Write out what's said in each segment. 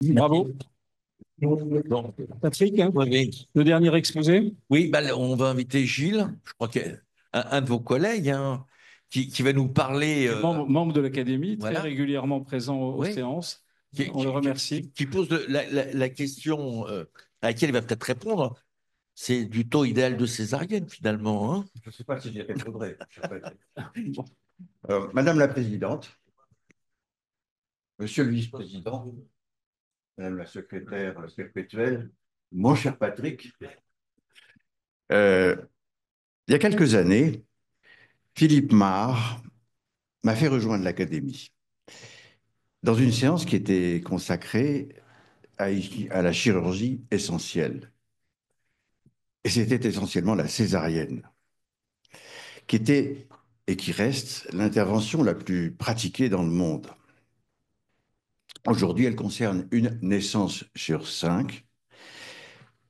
Bravo. Donc, Patrick, hein, oui, le dernier exposé. oui bah, on va inviter Gilles, je crois qu'un de vos collègues, hein, qui va nous parler. Membre de l'Académie, très Voilà, régulièrement présent aux oui, séances. On le remercie. qui pose la question à laquelle il va peut-être répondre. C'est du taux idéal de césarienne, finalement. Hein. Je ne sais pas si j'y répondrai. Madame la Présidente, Monsieur le Vice-président, Madame la Secrétaire perpétuelle, mon cher Patrick, euh, il y a quelques années, Philippe Marr m'a fait rejoindre l'Académie dans une séance qui était consacrée à la chirurgie essentielle. Et c'était essentiellement la césarienne, qui était et qui reste l'intervention la plus pratiquée dans le monde. Aujourd'hui, elle concerne une naissance sur 5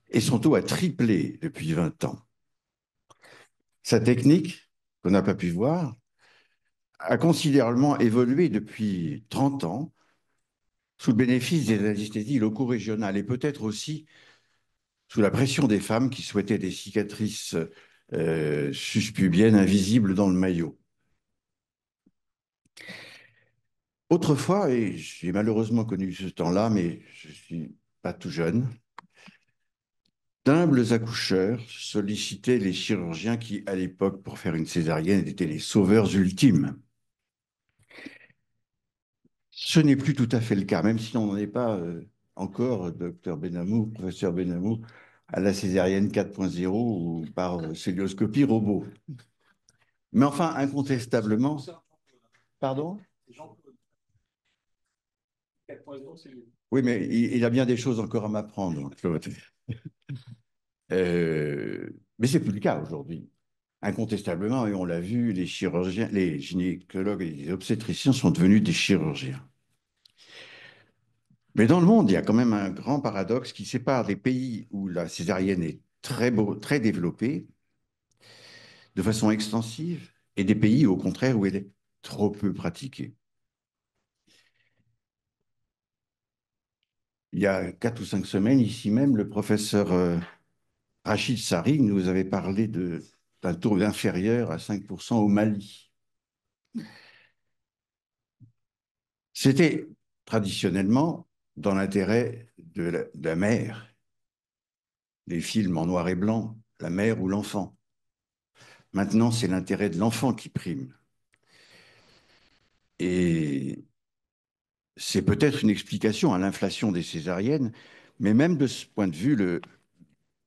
et son taux a triplé depuis 20 ans. Sa technique, qu'on n'a pas pu voir, a considérablement évolué depuis 30 ans sous le bénéfice des anesthésies locaux-régionales et peut-être aussi sous la pression des femmes qui souhaitaient des cicatrices suspubiennes invisibles dans le maillot. Autrefois, et j'ai malheureusement connu ce temps-là, mais je ne suis pas tout jeune, d'humbles accoucheurs sollicitaient les chirurgiens qui, à l'époque, pour faire une césarienne, étaient les sauveurs ultimes. Ce n'est plus tout à fait le cas, même si on n'en est pas encore, docteur Benamou, professeur Benamou, à la césarienne 4.0 ou par célioscopie robot. Mais enfin, incontestablement. Pardon? Oui, mais il a bien des choses encore à m'apprendre, Claude. Mais c'est plus le cas aujourd'hui. Incontestablement, et on l'a vu, les chirurgiens, les gynécologues et les obstétriciens sont devenus des chirurgiens. Mais dans le monde, il y a quand même un grand paradoxe qui sépare des pays où la césarienne est très développée, de façon extensive, et des pays, au contraire, où elle est trop peu pratiquée. Il y a 4 ou 5 semaines, ici même, le professeur Rachid Sari nous avait parlé d'un taux inférieur à 5% au Mali. C'était traditionnellement dans l'intérêt de la mère, les films en noir et blanc, la mère ou l'enfant. Maintenant, c'est l'intérêt de l'enfant qui prime. Et c'est peut-être une explication à l'inflation des césariennes, mais même de ce point de vue, le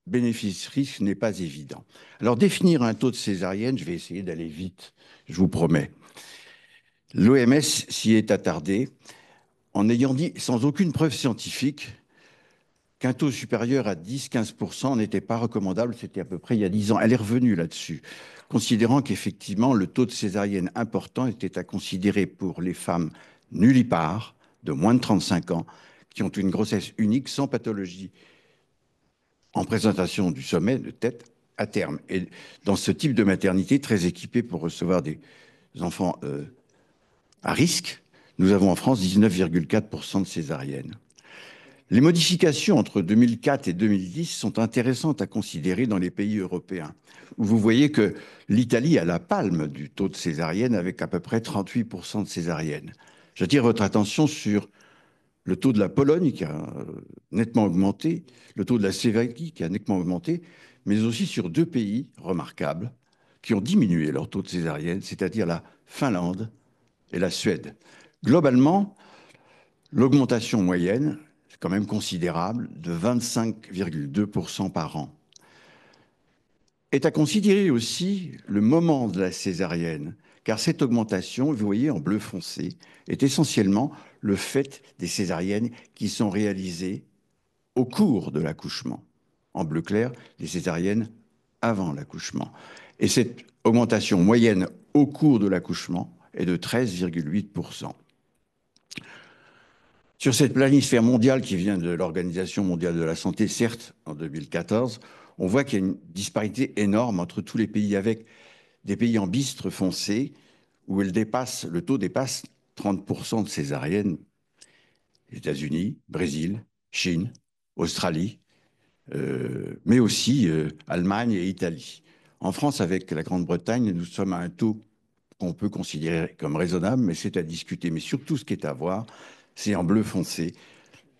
bénéfice-risque n'est pas évident. Alors, définir un taux de césarienne, je vais essayer d'aller vite, je vous promets. L'OMS s'y est attardée en ayant dit, sans aucune preuve scientifique, qu'un taux supérieur à 10-15% n'était pas recommandable, c'était à peu près il y a 10 ans. Elle est revenue là-dessus, considérant qu'effectivement, le taux de césarienne important était à considérer pour les femmes nullipares de moins de 35 ans qui ont une grossesse unique sans pathologie en présentation du sommet de tête à terme. Et dans ce type de maternité très équipée pour recevoir des enfants à risque, nous avons en France 19,4% de césariennes. Les modifications entre 2004 et 2010 sont intéressantes à considérer dans les pays européens, où vous voyez que l'Italie a la palme du taux de césarienne avec à peu près 38% de césariennes. J'attire votre attention sur le taux de la Pologne qui a nettement augmenté, le taux de la Slovaquie qui a nettement augmenté, mais aussi sur 2 pays remarquables qui ont diminué leur taux de césarienne, c'est-à-dire la Finlande et la Suède. Globalement, l'augmentation moyenne, c'est quand même considérable, de 25,2% par an. Est à considérer aussi le moment de la césarienne, car cette augmentation, vous voyez en bleu foncé, est essentiellement le fait des césariennes qui sont réalisées au cours de l'accouchement. En bleu clair, les césariennes avant l'accouchement. Et cette augmentation moyenne au cours de l'accouchement est de 13,8%. Sur cette planisphère mondiale qui vient de l'Organisation mondiale de la santé, certes, en 2014, on voit qu'il y a une disparité énorme entre tous les pays, avec des pays en bistre foncé, où le taux dépasse 30% de césariennes, États-Unis, Brésil, Chine, Australie, mais aussi Allemagne et Italie. En France, avec la Grande-Bretagne, nous sommes à un taux qu'on peut considérer comme raisonnable, mais c'est à discuter. Mais surtout, ce qui est à voir, c'est en bleu foncé,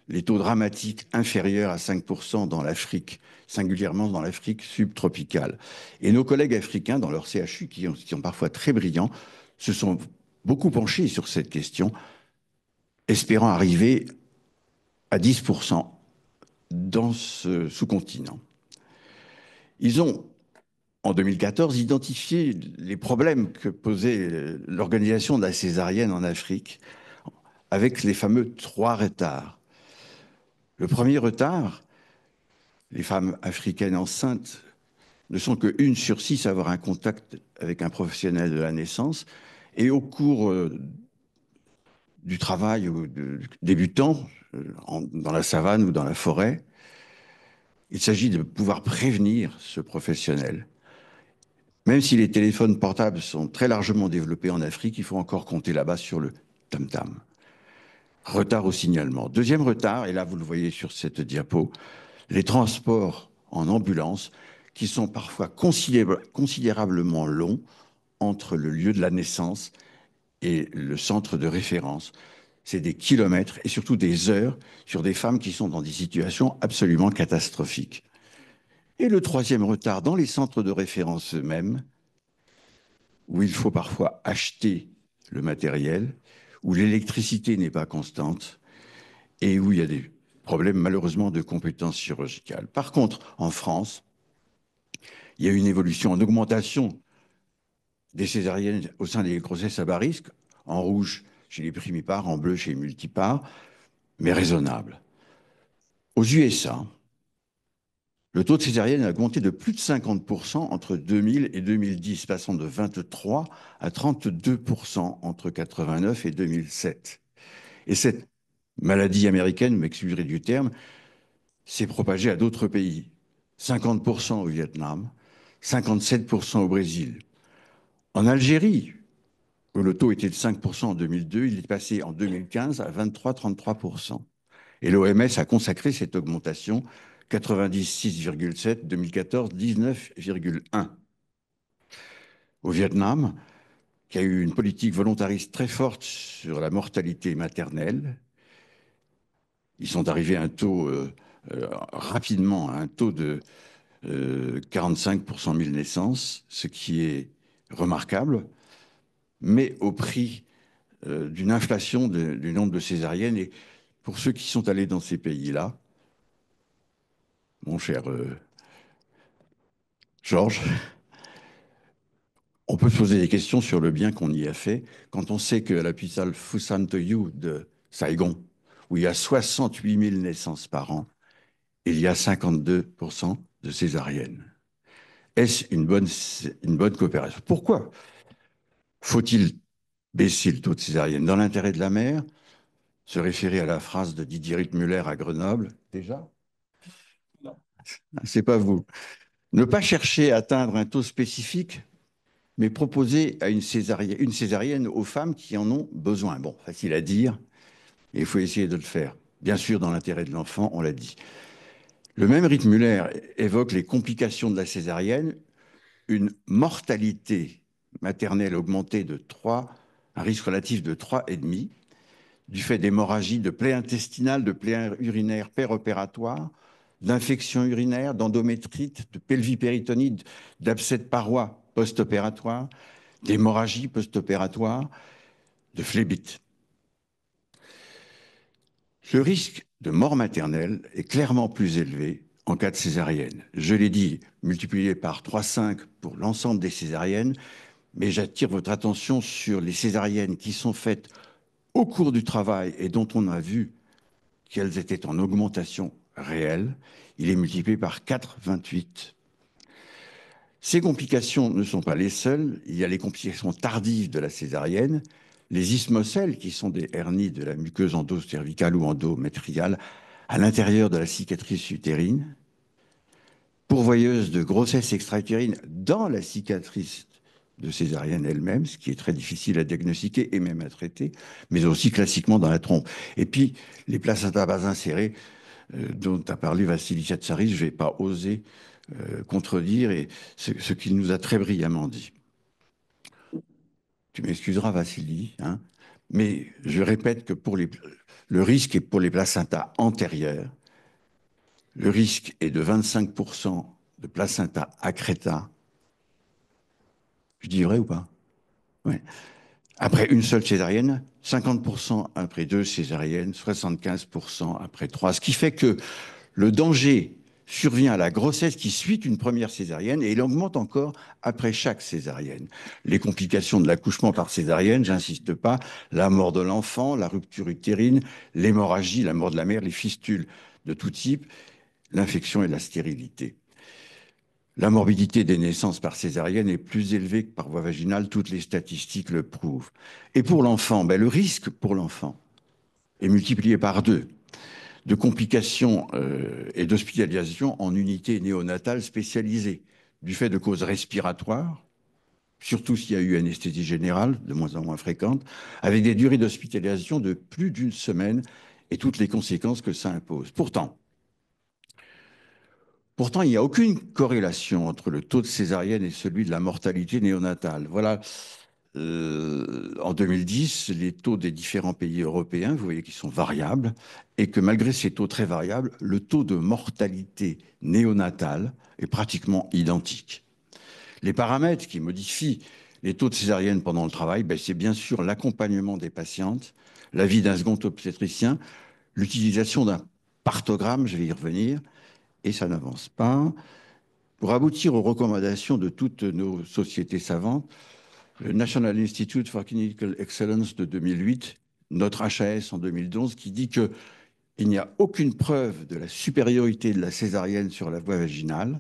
les taux dramatiques inférieurs à 5% dans l'Afrique, singulièrement dans l'Afrique subtropicale. Et nos collègues africains, dans leur CHU, qui sont parfois très brillants, se sont beaucoup penchés sur cette question, espérant arriver à 10% dans ce sous-continent. Ils ont, en 2014, identifié les problèmes que posait l'organisation de la césarienne en Afrique avec les fameux 3 retards. Le premier retard, les femmes africaines enceintes ne sont que 1 sur 6 à avoir un contact avec un professionnel de la naissance. Et au cours du travail débutant, dans la savane ou dans la forêt, il s'agit de pouvoir prévenir ce professionnel. Même si les téléphones portables sont très largement développés en Afrique, il faut encore compter là-bas sur le tam-tam. Retard au signalement. Deuxième retard, et là vous le voyez sur cette diapo, les transports en ambulance qui sont parfois considérablement longs entre le lieu de la naissance et le centre de référence. C'est des kilomètres et surtout des heures sur des femmes qui sont dans des situations absolument catastrophiques. Et le troisième retard, dans les centres de référence eux-mêmes, où il faut parfois acheter le matériel, où l'électricité n'est pas constante et où il y a des problèmes malheureusement de compétences chirurgicales. Par contre, en France, il y a une évolution en augmentation des césariennes au sein des grossesses à bas risque, en rouge chez les primipares, en bleu chez les multipares, mais raisonnable. Aux USA, le taux de césarienne a augmenté de plus de 50% entre 2000 et 2010, passant de 23 à 32% entre 89 et 2007. Et cette maladie américaine, vous m'excuserez du terme, s'est propagée à d'autres pays. 50% au Vietnam, 57% au Brésil. En Algérie, où le taux était de 5% en 2002, il est passé en 2015 à 23-33%. Et l'OMS a consacré cette augmentation 96,7, 2014, 19,1. Au Vietnam, qui a eu une politique volontariste très forte sur la mortalité maternelle, ils sont arrivés à un taux rapidement, à un taux de 45 pour 100 000 naissances, ce qui est remarquable, mais au prix d'une inflation du nombre de césariennes. Et pour ceux qui sont allés dans ces pays-là, mon cher Georges, on peut se poser des questions sur le bien qu'on y a fait quand on sait qu'à l'hôpital Fusan Toyu de Saigon, où il y a 68 000 naissances par an, il y a 52% de césariennes. Est-ce une bonne coopération? Pourquoi faut-il baisser le taux de césarienne? Dans l'intérêt de la mère, se référer à la phrase de Didier Ritmuller à Grenoble, déjà? Non, c'est pas vous. Ne pas chercher à atteindre un taux spécifique, mais proposer une césarienne aux femmes qui en ont besoin. Bon, facile à dire, et il faut essayer de le faire. Bien sûr, dans l'intérêt de l'enfant, on l'a dit. Le même Ritmuller évoque les complications de la césarienne, une mortalité maternelle augmentée de 3, un risque relatif de 3,5, du fait d'hémorragie, de plaies intestinales, de plaies urinaires péropératoires, d'infections urinaires, d'endométrite, de pelvipéritonite, d'abcès de parois post-opératoires, d'hémorragie post-opératoire, de phlébite. Le risque de mort maternelle est clairement plus élevé en cas de césarienne. Je l'ai dit, multiplié par 3,5 pour l'ensemble des césariennes, mais j'attire votre attention sur les césariennes qui sont faites au cours du travail et dont on a vu qu'elles étaient en augmentation réelle. Il est multiplié par 4,28. Ces complications ne sont pas les seules. Il y a les complications tardives de la césarienne, les ismocèles, qui sont des hernies de la muqueuse endocervicale ou endométriale à l'intérieur de la cicatrice utérine, pourvoyeuse de grossesse extra-utérine dans la cicatrice de césarienne elle-même, ce qui est très difficile à diagnostiquer et même à traiter, mais aussi classiquement dans la trompe. Et puis, les placentas bas insérées, dont a parlé Vassili Katsaris, je ne vais pas oser contredire et ce qu'il nous a très brillamment dit. Tu m'excuseras, Vassili, hein, mais je répète que le risque est pour les placentas antérieures, le risque est de 25% de placenta accreta. Je dis vrai ou pas? Ouais. Après une seule césarienne, 50% après deux césariennes, 75% après trois. Ce qui fait que le danger survient à la grossesse qui suit une première césarienne et il augmente encore après chaque césarienne. Les complications de l'accouchement par césarienne, j'insiste pas, la mort de l'enfant, la rupture utérine, l'hémorragie, la mort de la mère, les fistules de tout type, l'infection et la stérilité. La morbidité des naissances par césarienne est plus élevée que par voie vaginale, toutes les statistiques le prouvent. Et pour l'enfant, ben, le risque pour l'enfant est multiplié par 2 de complications et d'hospitalisation en unité néonatale spécialisée, du fait de causes respiratoires, surtout s'il y a eu anesthésie générale, de moins en moins fréquente, avec des durées d'hospitalisation de plus d'une semaine et toutes les conséquences que ça impose. Pourtant, il n'y a aucune corrélation entre le taux de césarienne et celui de la mortalité néonatale. Voilà, en 2010, les taux des différents pays européens, vous voyez qu'ils sont variables, et que malgré ces taux très variables, le taux de mortalité néonatale est pratiquement identique. Les paramètres qui modifient les taux de césarienne pendant le travail, ben, c'est bien sûr l'accompagnement des patientes, l'avis d'un second obstétricien, l'utilisation d'un parthogramme, je vais y revenir, et ça n'avance pas. Pour aboutir aux recommandations de toutes nos sociétés savantes, le National Institute for Clinical Excellence de 2008, notre HAS en 2011, qui dit qu'il n'y a aucune preuve de la supériorité de la césarienne sur la voie vaginale,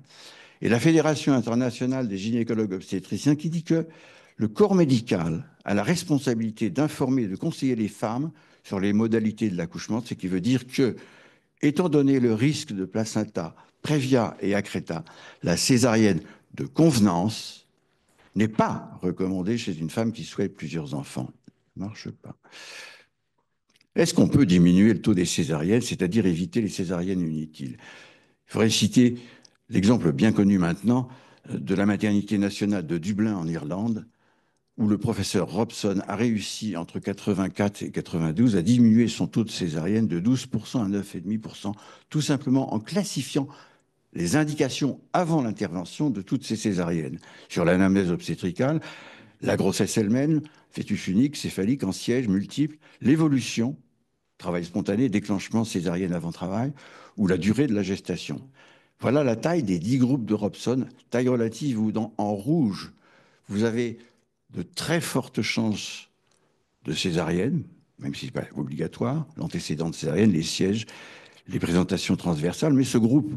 et la Fédération internationale des gynécologues obstétriciens qui dit que le corps médical a la responsabilité d'informer et de conseiller les femmes sur les modalités de l'accouchement, ce qui veut dire que, étant donné le risque de placenta prévia et accreta, la césarienne de convenance n'est pas recommandée chez une femme qui souhaite plusieurs enfants. Ça ne marche pas. Est-ce qu'on peut diminuer le taux des césariennes, c'est-à-dire éviter les césariennes inutiles? Il faudrait citer l'exemple bien connu maintenant de la maternité nationale de Dublin en Irlande, où le professeur Robson a réussi entre 84 et 92 à diminuer son taux de césarienne de 12% à 9,5%, tout simplement en classifiant les indications avant l'intervention de toutes ces césariennes. Sur l'anamnèse obstétricale, la grossesse elle-même, fœtus unique, céphalique, en siège, multiple, l'évolution, travail spontané, déclenchement césarienne avant travail, ou la durée de la gestation. Voilà la taille des 10 groupes de Robson, taille relative où en rouge, vous avez de très fortes chances de césarienne, même si ce n'est pas obligatoire, l'antécédent de césarienne, les sièges, les présentations transversales, mais ce groupe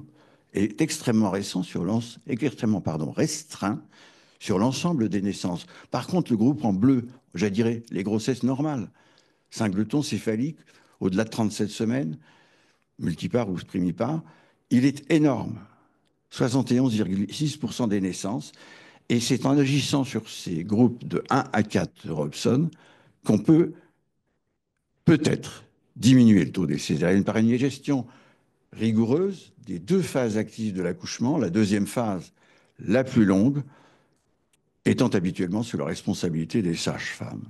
est extrêmement restreint sur l'ensemble des naissances. Par contre, le groupe en bleu, je dirais les grossesses normales, singleton, céphalique, au-delà de 37 semaines, multipare ou primipare, il est énorme. 71,6% des naissances. Et c'est en agissant sur ces groupes de 1 à 4 de Robson qu'on peut peut-être diminuer le taux des césariennes par une gestion rigoureuse des 2 phases actives de l'accouchement, la deuxième phase, la plus longue, étant habituellement sous la responsabilité des sages-femmes.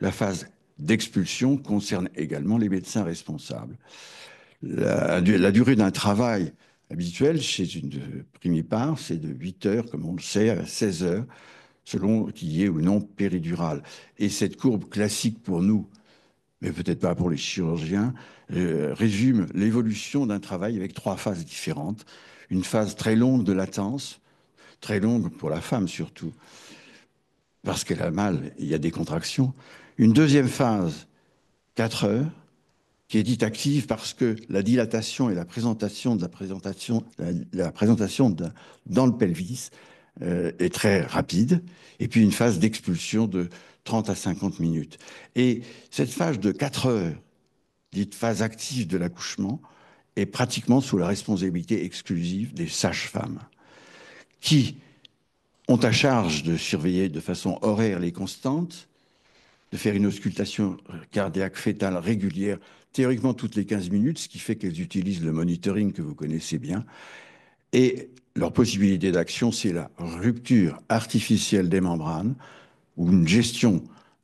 La phase d'expulsion concerne également les médecins responsables. La durée d'un travail habituel chez une primipare, c'est de 8 heures, comme on le sait, à 16 heures, selon qu'il y ait ou non péridurale. Et cette courbe classique pour nous, mais peut-être pas pour les chirurgiens, résume l'évolution d'un travail avec 3 phases différentes. Une phase très longue de latence, très longue pour la femme surtout, parce qu'elle a mal, il y a des contractions. Une deuxième phase, 4 heures, qui est dite active parce que la dilatation et la présentation dans le pelvis est très rapide. Et puis une phase d'expulsion de 30 à 50 minutes. Et cette phase de 4 heures, dite phase active de l'accouchement, est pratiquement sous la responsabilité exclusive des sages-femmes, qui ont à charge de surveiller de façon horaire et constante, de faire une auscultation cardiaque fétale régulière, théoriquement toutes les 15 minutes, ce qui fait qu'elles utilisent le monitoring que vous connaissez bien. Et leur possibilité d'action, c'est la rupture artificielle des membranes ou une gestion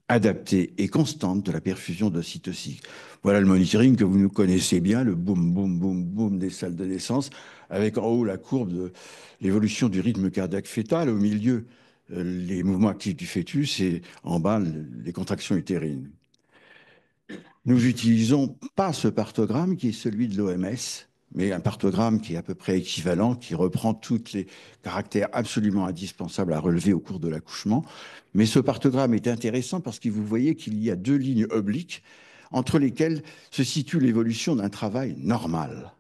adaptée et constante de la perfusion d'ocytocine. Voilà le monitoring que vous nous connaissez bien, le boum, boum, boum, boum des salles de naissance, avec en haut la courbe de l'évolution du rythme cardiaque fœtal, au milieu les mouvements actifs du fœtus et en bas les contractions utérines. Nous n'utilisons pas ce partogramme qui est celui de l'OMS, mais un partogramme qui est à peu près équivalent, qui reprend tous les caractères absolument indispensables à relever au cours de l'accouchement. Mais ce partogramme est intéressant parce que vous voyez qu'il y a deux lignes obliques entre lesquelles se situe l'évolution d'un travail normal.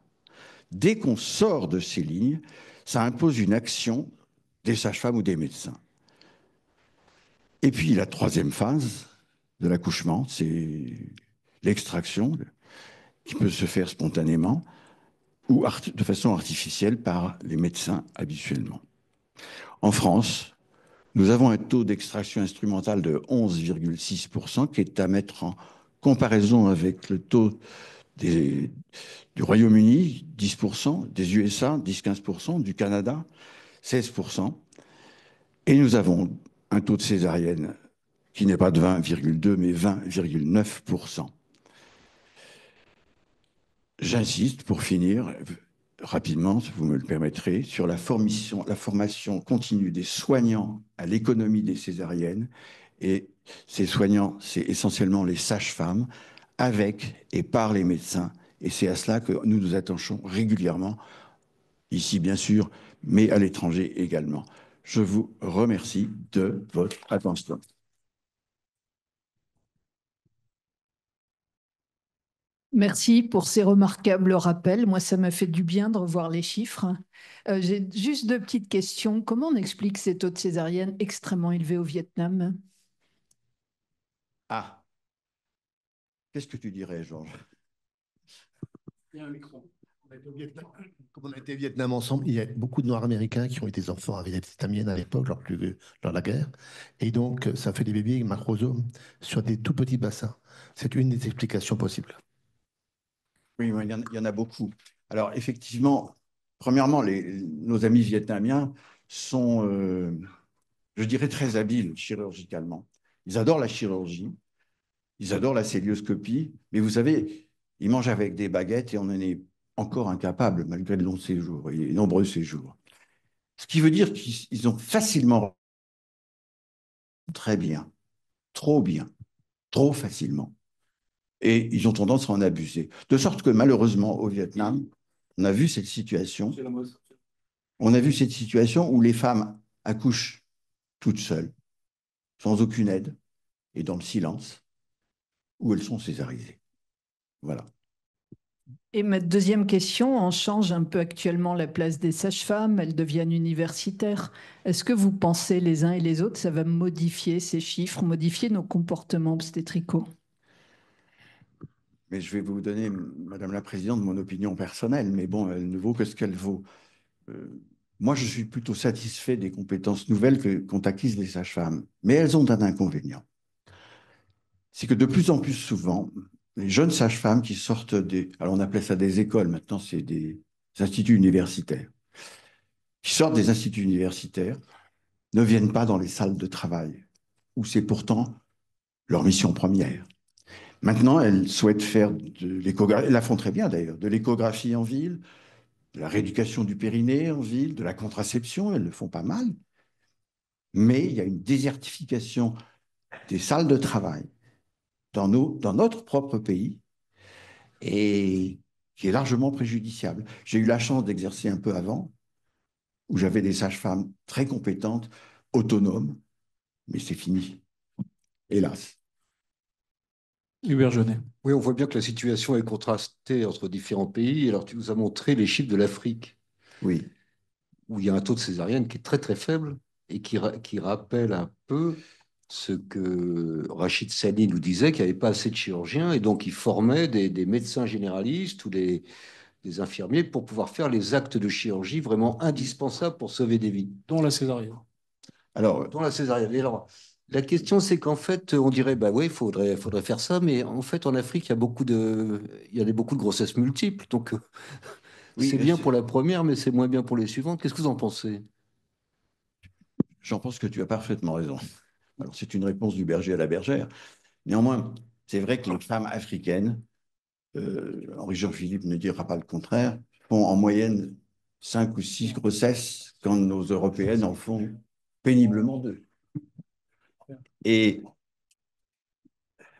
Dès qu'on sort de ces lignes, ça impose une action des sages-femmes ou des médecins. Et puis la troisième phase de l'accouchement, c'est l'extraction qui peut se faire spontanément ou de façon artificielle par les médecins habituellement. En France, nous avons un taux d'extraction instrumentale de 11,6% qui est à mettre en comparaison avec le taux du Royaume-Uni, 10%, des USA, 10-15%, du Canada, 16%. Et nous avons un taux de césarienne qui n'est pas de 20,2, mais 20,9%. J'insiste, pour finir, rapidement, si vous me le permettrez, sur la formation continue des soignants à l'économie des césariennes. Et ces soignants, c'est essentiellement les sages-femmes, avec et par les médecins. Et c'est à cela que nous nous attachons régulièrement, ici bien sûr, mais à l'étranger également. Je vous remercie de votre attention. Merci pour ces remarquables rappels. Moi, ça m'a fait du bien de revoir les chiffres. J'ai juste deux petites questions. Comment on explique ces taux de césarienne extrêmement élevés au Vietnam? Ah, qu'est-ce que tu dirais, Georges? Il y a un micro. Comme on a été au Vietnam ensemble, il y a beaucoup de Noirs américains qui ont été enfants avec des vietnamiennes à l'époque, lors de la guerre. Et donc, ça fait des bébés macrosomes sur des tout petits bassins. C'est une des explications possibles. Oui, il y en a beaucoup. Alors, effectivement, premièrement, nos amis vietnamiens sont, je dirais, très habiles chirurgicalement. Ils adorent la chirurgie, ils adorent la célioscopie, mais vous savez, ils mangent avec des baguettes et on en est encore incapable, malgré de longs séjours et de nombreux séjours. Ce qui veut dire qu'ils ont facilement, très bien, trop facilement. Et ils ont tendance à en abuser. De sorte que malheureusement, au Vietnam, on a vu cette situation. On a vu cette situation où les femmes accouchent toutes seules, sans aucune aide, et dans le silence, où elles sont césarisées. Voilà. Et ma deuxième question, on change un peu actuellement la place des sages-femmes, elles deviennent universitaires. Est-ce que vous pensez les uns et les autres, ça va modifier ces chiffres, modifier nos comportements obstétricaux? Mais je vais vous donner, Madame la Présidente, mon opinion personnelle, mais bon, elle ne vaut que ce qu'elle vaut. Moi, je suis plutôt satisfait des compétences nouvelles qu'ont acquises les sages-femmes, mais elles ont un inconvénient. C'est que de plus en plus souvent, les jeunes sages-femmes qui sortent alors on appelait ça des écoles, maintenant c'est des instituts universitaires, qui sortent des instituts universitaires, ne viennent pas dans les salles de travail, où c'est pourtant leur mission première. Maintenant, elles souhaitent faire de l'échographie, elles la font très bien d'ailleurs, de l'échographie en ville, de la rééducation du périnée en ville, de la contraception, elles le font pas mal. Mais il y a une désertification des salles de travail dans notre propre pays et qui est largement préjudiciable. J'ai eu la chance d'exercer un peu avant, où j'avais des sages-femmes très compétentes, autonomes, mais c'est fini, hélas. Hubert Jeunet. Oui, on voit bien que la situation est contrastée entre différents pays. Alors, tu nous as montré les chiffres de l'Afrique, Oui. où il y a un taux de césarienne qui est très, très faible et qui rappelle un peu ce que Rachid Sani nous disait, qu'il n'y avait pas assez de chirurgiens et donc il formait des médecins généralistes ou des infirmiers pour pouvoir faire les actes de chirurgie vraiment indispensables pour sauver des vies. Dont la césarienne. Alors, Dans la césarienne. Et alors, la question, c'est qu'en fait, on dirait, bah oui, faudrait faire ça, mais en fait, en Afrique, il y a beaucoup de grossesses multiples. Donc, oui, c'est bien pour la première, mais c'est moins bien pour les suivantes. Qu'est-ce que vous en pensez? j'en pense que tu as parfaitement raison. Alors, c'est une réponse du berger à la bergère. Néanmoins, c'est vrai que les femmes africaines, Henri Jean-Philippe ne dira pas le contraire, font en moyenne 5 ou 6 grossesses quand nos Européennes en font péniblement 2. Et,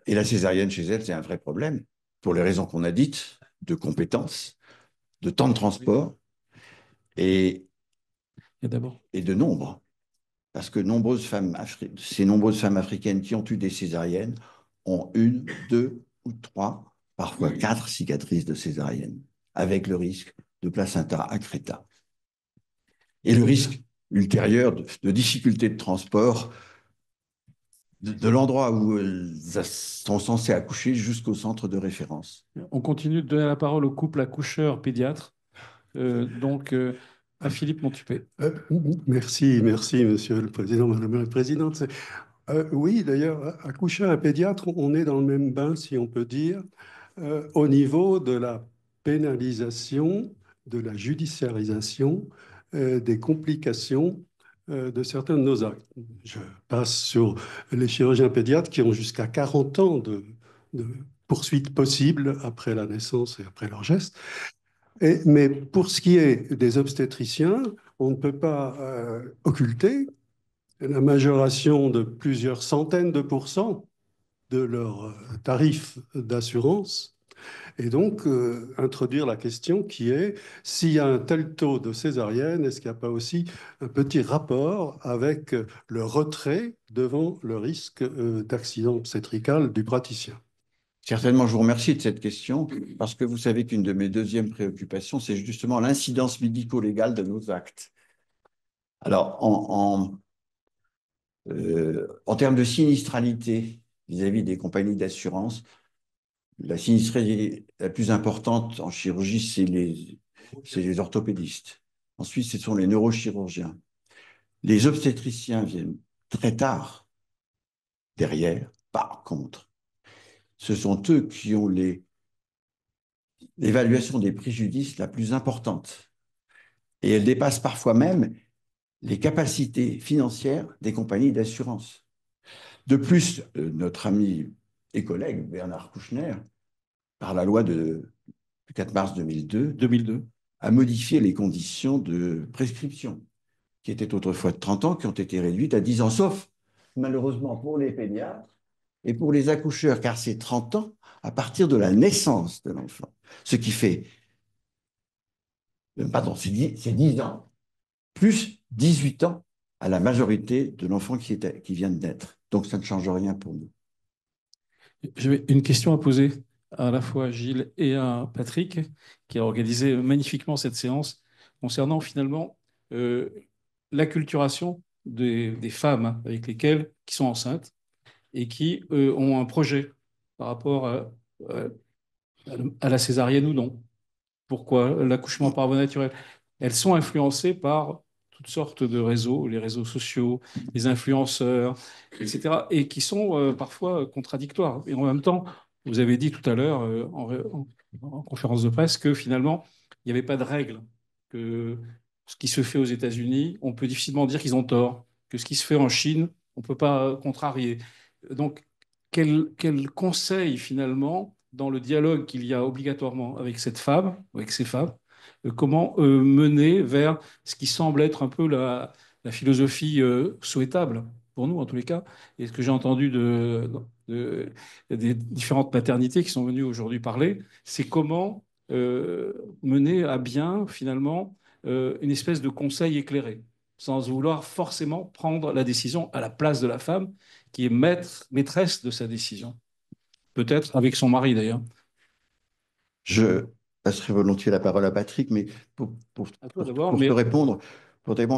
et la césarienne chez elles, c'est un vrai problème, pour les raisons qu'on a dites, de compétences, de temps de transport et, Et d'abord. et de nombre. Parce que ces nombreuses femmes africaines qui ont eu des césariennes ont 1, 2 ou 3, parfois 4 cicatrices de césarienne, avec le risque de placenta accreta. Et le risque ultérieur de difficultés de transport de l'endroit où elles sont censées accoucher jusqu'au centre de référence. On continue de donner la parole au couple accoucheur pédiatre. À Philippe Montupet. Merci, merci, Monsieur le Président, Madame la Présidente. Oui, d'ailleurs, accoucheur et pédiatre, on est dans le même bain, si on peut dire, au niveau de la pénalisation, de la judiciarisation, des complications de certains de nos actes. Je passe sur les chirurgiens pédiatres qui ont jusqu'à 40 ans de poursuites possibles après la naissance et après leur geste. Mais pour ce qui est des obstétriciens, on ne peut pas occulter la majoration de plusieurs centaines de pourcents de leur tarif d'assurance et donc introduire la question qui est s'il y a un tel taux de césarienne, est-ce qu'il n'y a pas aussi un petit rapport avec le retrait devant le risque d'accident obstétrical du praticien? Certainement, je vous remercie de cette question, parce que vous savez qu'une de mes deuxièmes préoccupations, c'est justement l'incidence médico-légale de nos actes. Alors, en termes de sinistralité vis-à-vis des compagnies d'assurance, la sinistralité la plus importante en chirurgie, c'est les orthopédistes. Ensuite, ce sont les neurochirurgiens. Les obstétriciens viennent très tard derrière. Par contre, ce sont eux qui ont l'évaluation des préjudices la plus importante. Et elle dépasse parfois même les capacités financières des compagnies d'assurance. De plus, notre ami et collègue Bernard Kouchner, par la loi du 4 mars 2002, a modifié les conditions de prescription, qui étaient autrefois de 30 ans, qui ont été réduites à 10 ans, sauf malheureusement pour les pédiatres et pour les accoucheurs, car c'est 30 ans à partir de la naissance de l'enfant. Ce qui fait, pardon, c'est 10 ans, plus 18 ans à la majorité de l'enfant qui vient de naître. Donc ça ne change rien pour nous. J'avais une question à poser à la fois à Gilles et à Patrick, qui a organisé magnifiquement cette séance concernant finalement l'acculturation des femmes avec lesquelles qui sont enceintes et qui ont un projet par rapport à la césarienne ou non. Pourquoi l'accouchement par voie naturelle? Elles sont influencées par toutes sortes de réseaux, les réseaux sociaux, les influenceurs, etc., et qui sont parfois contradictoires. Et en même temps, vous avez dit tout à l'heure en conférence de presse que finalement, il n'y avait pas de règle, que ce qui se fait aux États-Unis, on peut difficilement dire qu'ils ont tort, que ce qui se fait en Chine, on ne peut pas contrarier. Donc, quel conseil finalement dans le dialogue qu'il y a obligatoirement avec cette femme, avec ces femmes, comment mener vers ce qui semble être un peu la philosophie souhaitable pour nous en tous les cas, et ce que j'ai entendu des différentes maternités qui sont venues aujourd'hui parler, c'est comment mener à bien finalement une espèce de conseil éclairé, sans vouloir forcément prendre la décision à la place de la femme qui est maîtresse de sa décision. Peut-être avec son mari d'ailleurs. Je passerai volontiers la parole à Patrick, mais pour te répondre,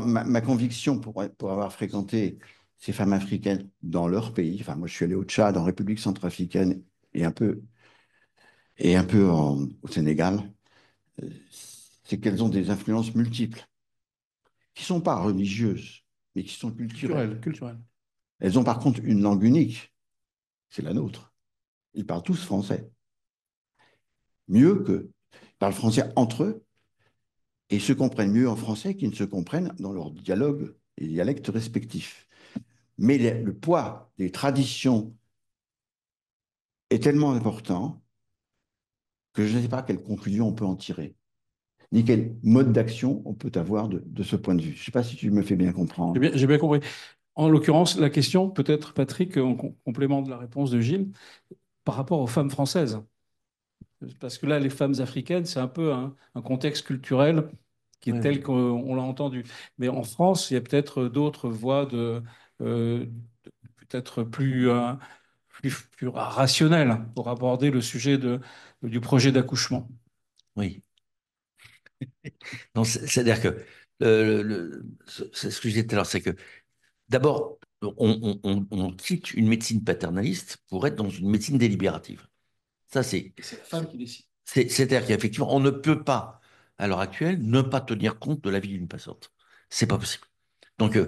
ma conviction pour avoir fréquenté ces femmes africaines dans leur pays, enfin moi je suis allé au Tchad, en République centrafricaine et un peu au Sénégal, c'est qu'elles ont des influences multiples, qui ne sont pas religieuses, mais qui sont culturelles. Culturel. Elles ont par contre une langue unique, c'est la nôtre. Ils parlent tous français. Mieux que. Ils parlent français entre eux et se comprennent mieux en français qu'ils ne se comprennent dans leur dialogue et dialectes respectifs. Mais le poids des traditions est tellement important que je ne sais pas quelle conclusion on peut en tirer, ni quel mode d'action on peut avoir de ce point de vue. Je ne sais pas si tu me fais bien comprendre. J'ai bien compris. En l'occurrence, la question, peut-être, Patrick, en complément de la réponse de Gilles, par rapport aux femmes françaises. Parce que là, les femmes africaines, c'est un peu un contexte culturel qui est Ouais. tel qu'on l'a entendu. Mais en France, il y a peut-être d'autres voies euh, peut-être plus rationnelles pour aborder le sujet du projet d'accouchement. Oui. Non, c'est-à-dire que c'est ce que je disais tout à l'heure, c'est que d'abord, on quitte une médecine paternaliste pour être dans une médecine délibérative. Ça, C'est la femme qui décide. c'est-à-dire qu'effectivement, on ne peut pas, à l'heure actuelle, ne pas tenir compte de la vie d'une patiente. C'est pas possible. Donc,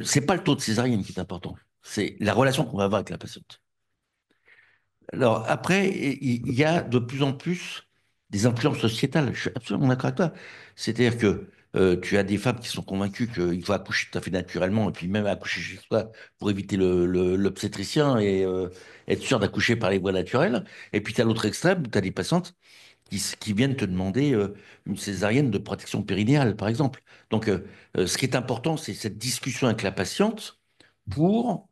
c'est pas le taux de césarienne qui est important, c'est la relation qu'on va avoir avec la patiente. Alors, après, il y a de plus en plus des influences sociétales. Je suis absolument d'accord avec toi. C'est-à-dire que tu as des femmes qui sont convaincues qu'il faut accoucher tout à fait naturellement et puis même accoucher chez soi pour éviter l'obstétricien et être sûr d'accoucher par les voies naturelles. Et puis, tu as l'autre extrême où tu as des patientes qui viennent te demander une césarienne de protection périnéale, par exemple. Donc, ce qui est important, c'est cette discussion avec la patiente pour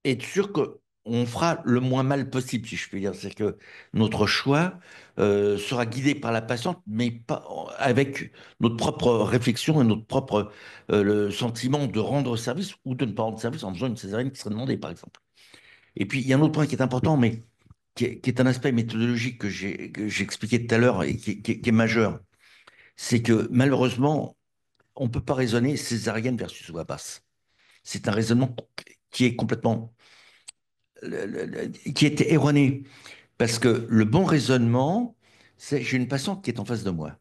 être sûr qu'on fera le moins mal possible, si je puis dire. C'est que notre choix sera guidé par la patiente, mais pas avec notre propre réflexion et notre propre le sentiment de rendre service ou de ne pas rendre service en faisant une césarienne qui serait demandée, par exemple. Et puis, il y a un autre point qui est important, mais qui est un aspect méthodologique que j'ai expliqué tout à l'heure et qui est majeur. C'est que malheureusement, on ne peut pas raisonner césarienne versus voie basse. C'est un raisonnement qui est complètement qui était erroné. Parce que le bon raisonnement, c'est j'ai une patiente qui est en face de moi.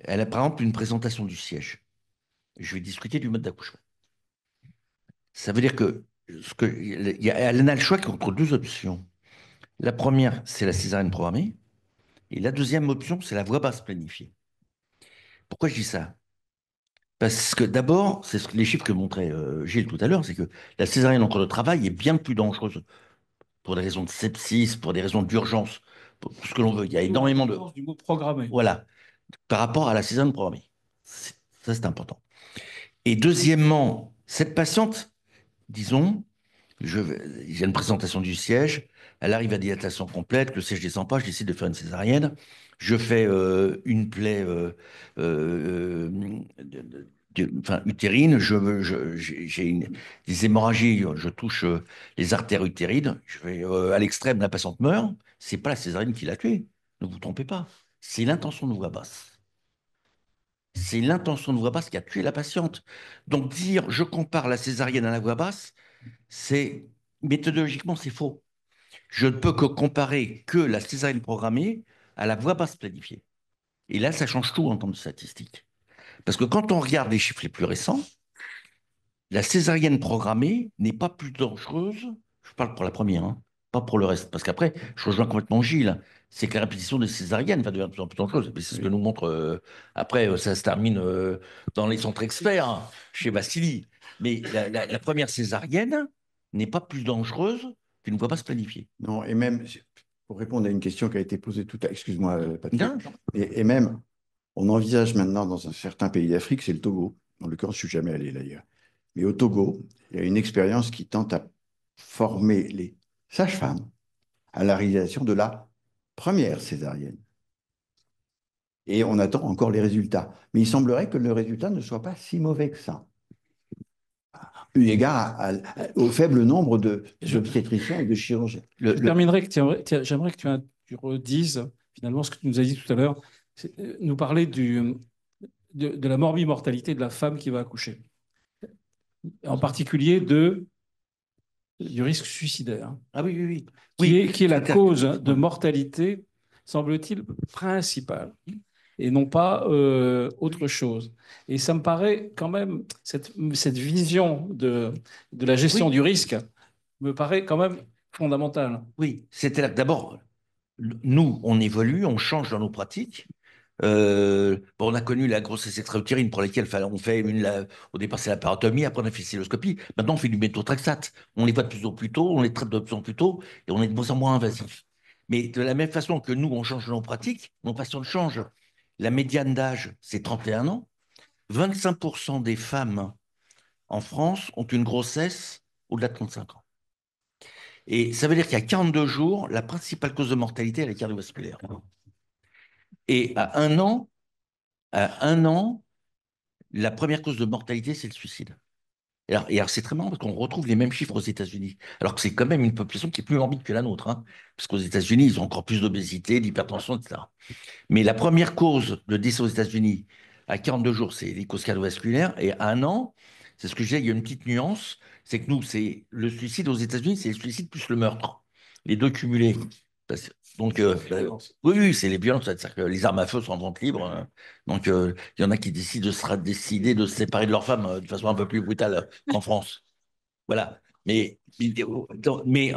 Elle a par exemple une présentation du siège. Je vais discuter du mode d'accouchement. Ça veut dire que, elle a le choix entre deux options. La première, c'est la césarienne programmée. Et la deuxième option, c'est la voie basse planifiée. Pourquoi je dis ça? Parce que d'abord, c'est les chiffres que montrait Gilles tout à l'heure, c'est que la césarienne en cours de travail est bien plus dangereuse pour des raisons de sepsis, pour des raisons d'urgence, pour tout ce que l'on veut. Il y a énormément de... Du mot programmé. Voilà, par rapport à la césarienne programmée. Ça, c'est important. Et deuxièmement, cette patiente, disons, j'ai une présentation du siège, elle arrive à dilatation complète, le siège ne descend pas, je décide de faire une césarienne, je fais une plaie enfin, utérine, j'ai des hémorragies, je touche les artères utérines, je vais à l'extrême, la patiente meurt, c'est pas la césarienne qui l'a tuée, ne vous trompez pas, c'est l'intention de voie basse. C'est l'intention de voix basse qui a tué la patiente. Donc dire je compare la césarienne à la voix basse, c'est méthodologiquement c'est faux. Je ne peux que comparer que la césarienne programmée à la voix basse planifiée. Et là, ça change tout en termes de statistiques. Parce que quand on regarde les chiffres les plus récents, la césarienne programmée n'est pas plus dangereuse, je parle pour la première, hein, pas pour le reste. Parce qu'après, je rejoins complètement Gilles, c'est que la répétition des césariennes va devenir de plus en plus dangereuse. C'est ce que nous montre, après, ça se termine dans les centres experts, hein, chez Vassili. Mais la première césarienne n'est pas plus dangereuse qu'une voie basse planifiée. Non, et même, pour répondre à une question qui a été posée tout à l'heure, excuse-moi, Patrick, Non. et même, on envisage maintenant dans un certain pays d'Afrique, c'est le Togo. Dans lequel je ne suis jamais allé d'ailleurs. Mais au Togo, il y a une expérience qui tente à former les sages-femmes à la réalisation de la première césarienne. Et on attend encore les résultats. Mais il semblerait que le résultat ne soit pas si mauvais que ça, eu égard au faible nombre d'obstétriciens et de chirurgiens. Je terminerai j'aimerais que tu redises finalement ce que tu nous as dit tout à l'heure, nous parler de la morbimortalité de la femme qui va accoucher, en particulier du risque suicidaire, Ah oui, oui, qui oui. est la cause de mortalité, semble-t-il, principale et non pas autre chose. Et ça me paraît quand même, cette vision de la gestion Oui, du risque me paraît quand même fondamentale. oui. C'était là. D'abord, nous, on évolue, on change dans nos pratiques. Bon, on a connu la grossesse extra-utérine pour laquelle on fait au départ c'est la parotomie, après on a fait cystoscopie. Maintenant on fait du méthotrexate. On les voit de plus en plus tôt, on les traite de plus en plus tôt et on est de moins en moins invasif. Mais de la même façon que nous on change nos pratiques, nos patients changent. La médiane d'âge c'est 31 ans. 25% des femmes en France ont une grossesse au-delà de 35 ans. Et ça veut dire qu'il y a 42 jours, la principale cause de mortalité est la cardiovasculaire. Et à un an, la première cause de mortalité, c'est le suicide. Et alors, c'est très marrant parce qu'on retrouve les mêmes chiffres aux États-Unis, alors que c'est quand même une population qui est plus morbide que la nôtre, hein, parce qu'aux États-Unis, ils ont encore plus d'obésité, d'hypertension, etc. Mais la première cause de décès aux États-Unis à 42 jours, c'est les causes cardiovasculaires, et à un an, c'est ce que je disais, il y a une petite nuance, c'est que nous, c'est le suicide aux États-Unis, c'est le suicide plus le meurtre, les deux cumulés. Donc, oui, oui, c'est les violences, c'est-à-dire que les armes à feu sont en vente libre. Donc, il y en a qui décident décider de se séparer de leur femme de façon un peu plus brutale qu'en France. Voilà. Mais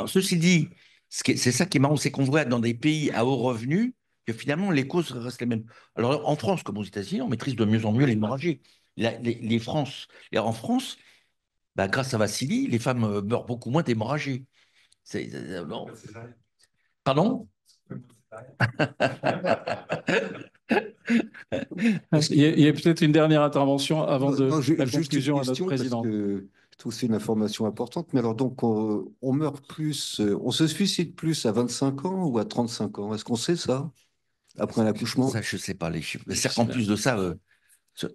ceci dit, c'est ça qui est marrant, c'est qu'on voit dans des pays à haut revenu que finalement les causes restent les mêmes. Alors en France, comme aux États-Unis, on maîtrise de mieux en mieux l'hémorragie. En France, bah, grâce à Vassili, les femmes meurent beaucoup moins d'hémorragie. Non. Pardon? Il y a peut-être une dernière intervention avant Non, la juste une conclusion à notre question, parce président. que je trouve que c'est une information importante. Mais alors, donc, on meurt plus, on se suicide plus à 25 ans ou à 35 ans? Est-ce qu'on sait ça, après un accouchement? Ça, je ne sais pas les chiffres. C'est qu'en plus de ça, ce-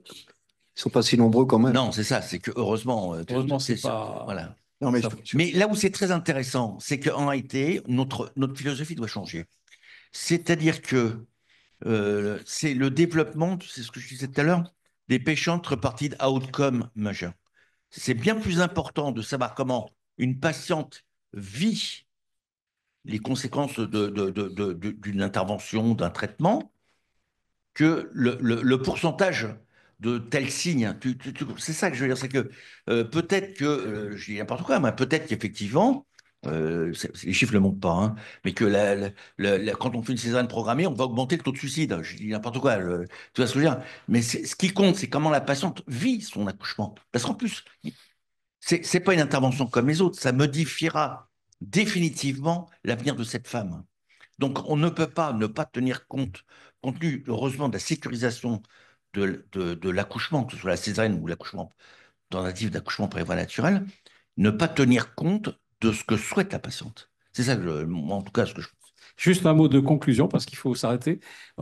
Ils sont pas si nombreux quand même. non, c'est ça, c'est que heureusement, Heureusement, c'est ça. pas. Voilà. Non, mais Ça- Mais là où c'est très intéressant, c'est qu'en réalité, notre philosophie doit changer. C'est-à-dire que c'est le développement, c'est ce que je disais tout à l'heure, des patient reported outcome measures. C'est bien plus important de savoir comment une patiente vit les conséquences d'une intervention, d'un traitement, que le pourcentage de tels signes. C'est ça que je veux dire, c'est que peut-être que, je dis n'importe quoi, mais peut-être qu'effectivement, les chiffres ne le montrent pas, hein, mais que quand on fait une césarienne programmée, on va augmenter le taux de suicide. Je dis n'importe quoi, tu vois ce que je veux dire. Mais ce qui compte, c'est comment la patiente vit son accouchement. Parce qu'en plus, c'est pas une intervention comme les autres, ça modifiera définitivement l'avenir de cette femme. Donc, on ne peut pas ne pas tenir compte, compte tenu, heureusement, de la sécurisation de l'accouchement, que ce soit la césarienne ou l'accouchement, tentative d'accouchement par naturel, ne pas tenir compte de ce que souhaite la patiente. C'est ça, moi, en tout cas, ce que je pense. Juste un mot de conclusion parce qu'il faut s'arrêter.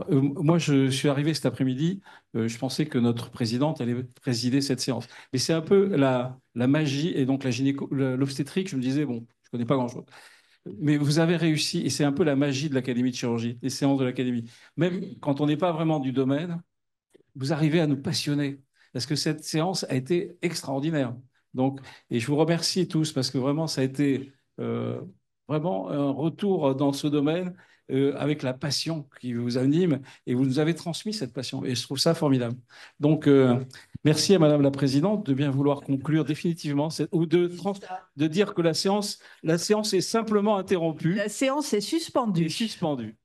Moi, je suis arrivé cet après-midi. Je pensais que notre présidente allait présider cette séance. Mais c'est un peu la magie et donc l'obstétrique. Je me disais, bon, je ne connais pas grand-chose. Mais vous avez réussi, et c'est un peu la magie de l'Académie de chirurgie, les séances de l'Académie. Même quand on n'est pas vraiment du domaine, vous arrivez à nous passionner. Parce que cette séance a été extraordinaire. Donc, et je vous remercie tous parce que vraiment, ça a été vraiment un retour dans ce domaine avec la passion qui vous anime et vous nous avez transmis cette passion. Et je trouve ça formidable. Donc, merci à Madame la Présidente de bien vouloir conclure définitivement ou de dire que la séance est simplement interrompue La séance est et suspendue. suspendue.